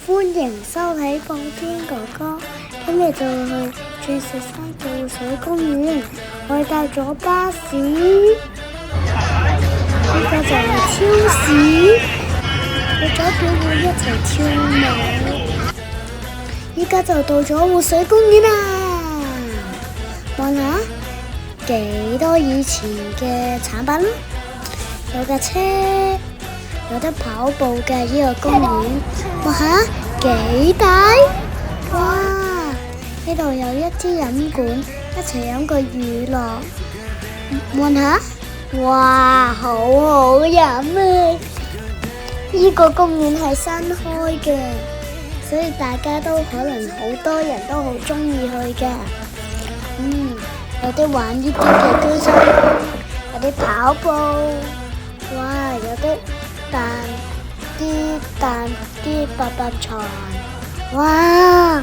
歡迎收睇報天哥哥。今日就去鑽石山跳水公園，我哋搭咗巴士，呢個就係超市，去咗表妹一齊跳舞。依家就到咗湖水公園啦，望下幾多以前嘅產品，有架車，有得跑步嘅呢個公園，望下幾大，哇！呢度有一支飲管，一齊飲個乳酪，望下，哇，好好飲啊！呢個公園係新開嘅，所以大家都可能好多人都好中意去嘅。有啲玩呢啲嘅追追，有啲跑步，哇！有啲彈啲八八床，哇！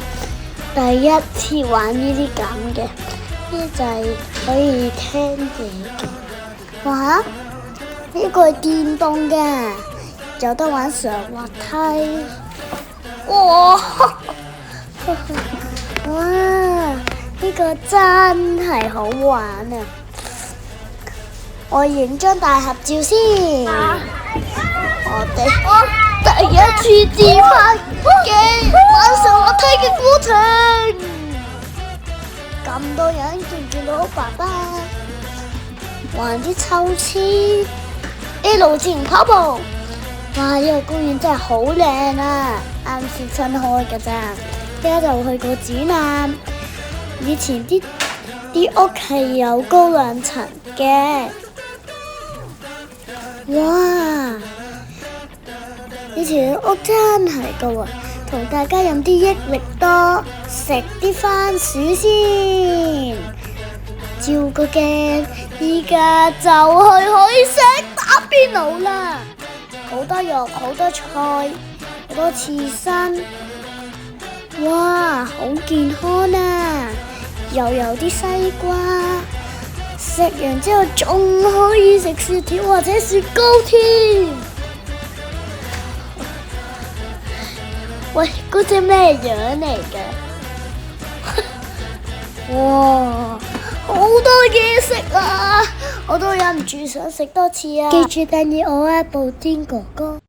第一次玩呢啲咁嘅，呢就係可以聽嘢嘅。哇！呢個係電動嘅，有得玩上滑梯。哇！哇！呢個真係好玩啊！我影張大合照先。我哋第一次自拍嘅玩上滑梯嘅過程，咁多人見到爸爸玩啲秋千，一路自然跑步。哇！呢個公園真係好靚啊！啱先新開㗎咋，依家就去個展覽。以前啲屋係有高兩層嘅，哇！以前啲屋真係高啊！同大家飲啲益力多，食啲番薯先，照個鏡，依家就可以食打邊爐啦！好多肉，好多菜，好多刺身，哇！好健康啊！又有啲西瓜，食完之後仲可以食薯條或者雪糕添。喂，嗰隻咩樣嚟嘅？哇，好多嘢食啊！我都忍唔住想食多次啊！記住訂閱我啊，報天哥哥。